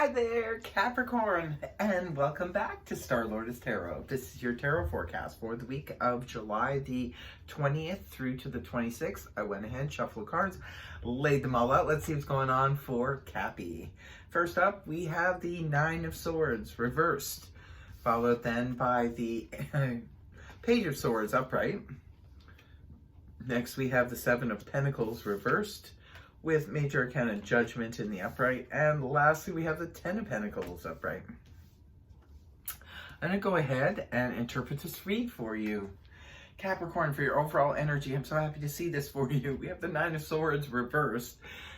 Hi there, Capricorn, and welcome back to Star Lotus Tarot. This is your tarot forecast for the week of July the 20th through to the 26th. I went ahead, shuffled cards, laid them all out. Let's see what's going on for Cappy. First up, we have the Nine of Swords reversed, followed then by the Page of Swords upright. Next, we have the Seven of Pentacles reversed, with Major Arcana Judgment in the upright. And lastly, we have the Ten of Pentacles upright. I'm going to go ahead and interpret this read for you. Capricorn, for your overall energy, I'm so happy to see this for you. We have the Nine of Swords reversed.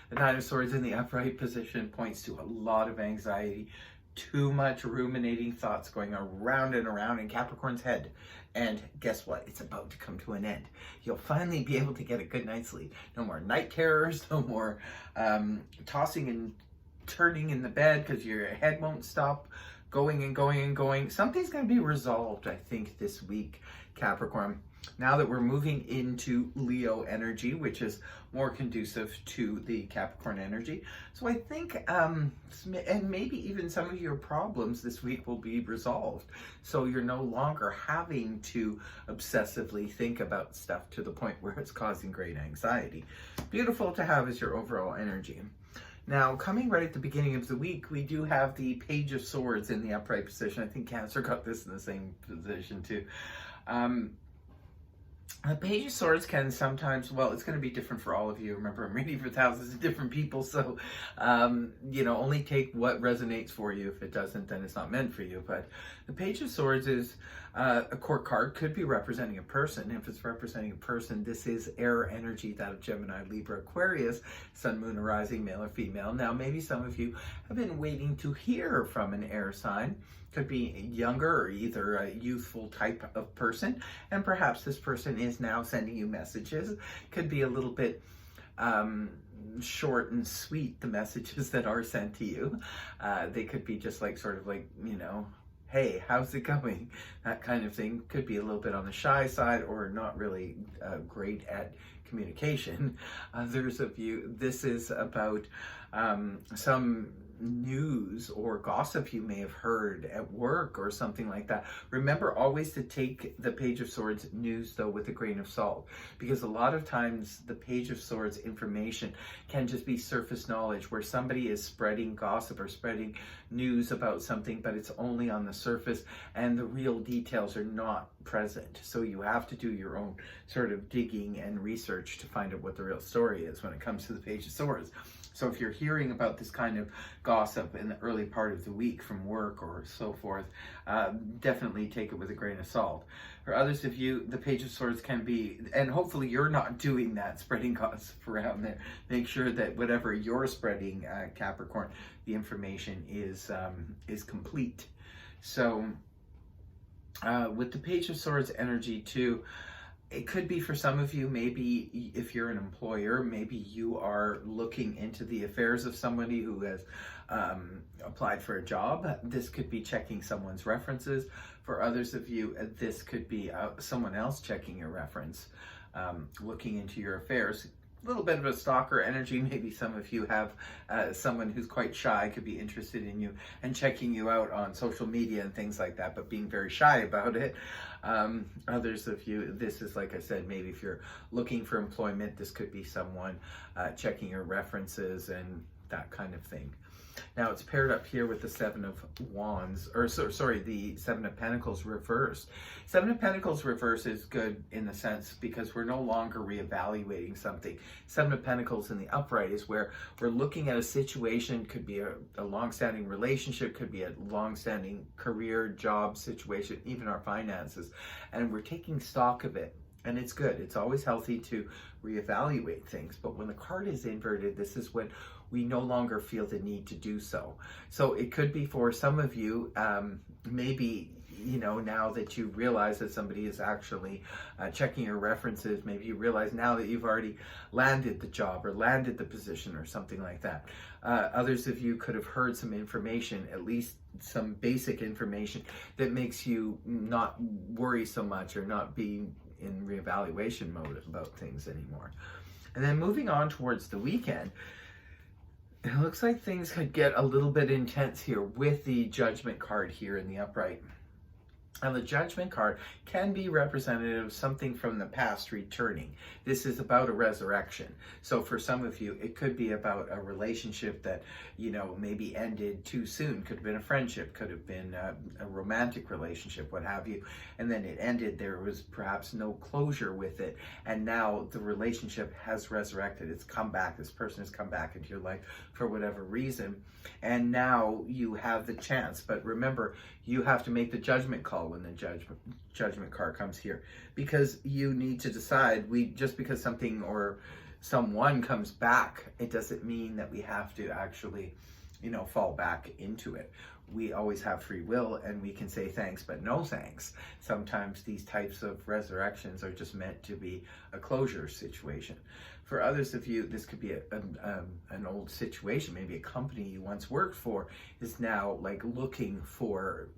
The Nine of Swords in the upright position points to a lot of anxiety, too much ruminating thoughts going around and around in Capricorn's head. And guess what? It's about to come to an end. You'll finally be able to get a good night's sleep. No more night terrors, no more tossing and turning in the bed because your head won't stop going and going and going. Something's going to be resolved, I think, this week, Capricorn. Now that we're moving into Leo energy, which is more conducive to the Capricorn energy. So I think, and maybe even some of your problems this week will be resolved. So you're no longer having to obsessively think about stuff to the point where it's causing great anxiety. Beautiful to have as your overall energy. Now, coming right at the beginning of the week, we do have the Page of Swords in the upright position. I think Cancer got this in the same position too. The Page of Swords can sometimes, well, it's going to be different for all of you. Remember, I'm reading for thousands of different people, so, only take what resonates for you. If it doesn't, then it's not meant for you. But the Page of Swords is a court card, could be representing a person. If it's representing a person, this is air energy, that of Gemini, Libra, Aquarius, Sun, Moon, or Rising, male or female. Now, maybe some of you have been waiting to hear from an air sign. Could be younger or either a youthful type of person, and perhaps this person is now sending you messages. Could be a little bit short and sweet, the messages that are sent to you. They could be just like hey, how's it going? That kind of thing. Could be a little bit on the shy side or not really great at communication. Others of you, this is about some news or gossip you may have heard at work or something like that. Remember always to take the Page of Swords news though with a grain of salt, because a lot of times the Page of Swords information can just be surface knowledge where somebody is spreading gossip or spreading news about something, but it's only on the surface and the real details are not present. So you have to do your own sort of digging and research to find out what the real story is when it comes to the Page of Swords. So if you're hearing about this kind of gossip in the early part of the week from work or so forth, definitely take it with a grain of salt. For others of you, the Page of Swords can be, and hopefully you're not doing that, spreading gossip around there. Make sure that whatever you're spreading, Capricorn, the information is complete. So with the Page of Swords energy too, it could be for some of you, maybe if you're an employer, maybe you are looking into the affairs of somebody who has applied for a job. This could be checking someone's references. For others of you, this could be someone else checking your reference, looking into your affairs. A little bit of a stalker energy. Maybe some of you have someone who's quite shy, could be interested in you and checking you out on social media and things like that, but being very shy about it. Others of you, this is, like I said, maybe if you're looking for employment, this could be someone checking your references and that kind of thing. Now it's paired up here with the Seven of Wands, the Seven of Pentacles reversed. Seven of Pentacles reverse is good in the sense because we're no longer reevaluating something. Seven of Pentacles in the upright is where we're looking at a situation, could be a long-standing relationship, could be a long-standing career, job situation, even our finances, and we're taking stock of it. And it's good. It's always healthy to reevaluate things. But when the card is inverted, this is when we no longer feel the need to do so. So it could be for some of you, maybe, now that you realize that somebody is actually checking your references, maybe you realize now that you've already landed the job or landed the position or something like that. Others of you could have heard some information, at least some basic information that makes you not worry so much or not be in reevaluation mode about things anymore. And then moving on towards the weekend, It looks like things could get a little bit intense here with the Judgment card here in the upright. And the Judgment card can be representative of something from the past returning. This is about a resurrection. So for some of you, it could be about a relationship that, maybe ended too soon. Could have been a friendship, could have been a romantic relationship, what have you. And then it ended. There was perhaps no closure with it. And now the relationship has resurrected. It's come back. This person has come back into your life for whatever reason. And now you have the chance. But remember, you have to make the judgment call when the judgment card comes here, because you need to decide. Just because something or someone comes back, it doesn't mean that we have to actually fall back into it. We always have free will, and we can say thanks but no thanks. Sometimes these types of resurrections are just meant to be a closure situation. For others of you, this could be an old situation. Maybe a company you once worked for is now like looking for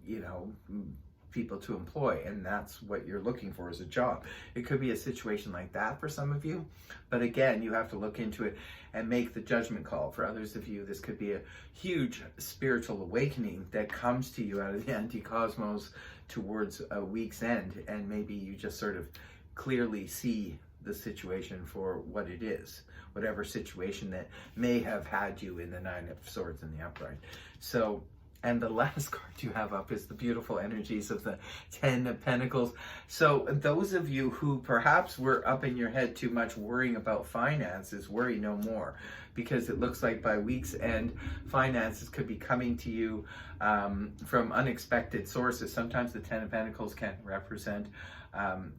people to employ, and that's what you're looking for as a job. It could be a situation like that for some of you, but again, you have to look into it and make the judgment call. For others of you, this could be a huge spiritual awakening that comes to you out of the anti-cosmos towards a week's end, and maybe you just sort of clearly see the situation for what it is, whatever situation that may have had you in the Nine of Swords in the upright. So, and the last card you have up is the beautiful energies of the Ten of Pentacles. So those of you who perhaps were up in your head too much worrying about finances, worry no more, because it looks like by week's end, finances could be coming to you from unexpected sources. Sometimes the Ten of Pentacles can represent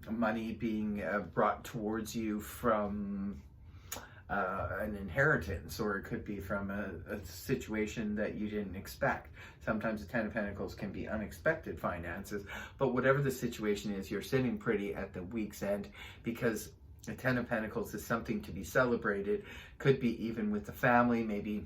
money being brought towards you from an inheritance, or it could be from a situation that you didn't expect. Sometimes the Ten of Pentacles can be unexpected finances, but whatever the situation is, you're sitting pretty at the week's end, because the Ten of Pentacles is something to be celebrated. Could be even with the family. Maybe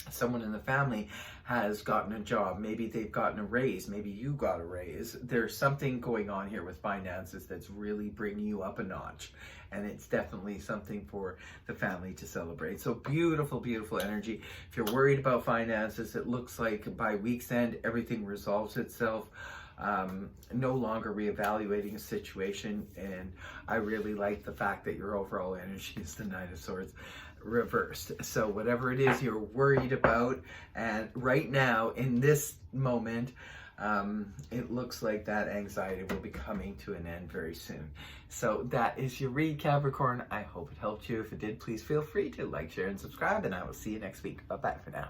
someone in the family has gotten a job. Maybe they've gotten a raise. Maybe you got a raise. There's something going on here with finances that's really bringing you up a notch. And it's definitely something for the family to celebrate. So beautiful, beautiful energy. If you're worried about finances, it looks like by week's end, everything resolves itself. No longer reevaluating a situation. And I really like the fact that your overall energy is the Knight of Swords reversed. So whatever it is you're worried about, and right now in this moment, it looks like that anxiety will be coming to an end very soon. So that is your read, Capricorn. I hope it helped you. If it did, please feel free to like, share, and subscribe, and I will see you next week. Bye-bye for now.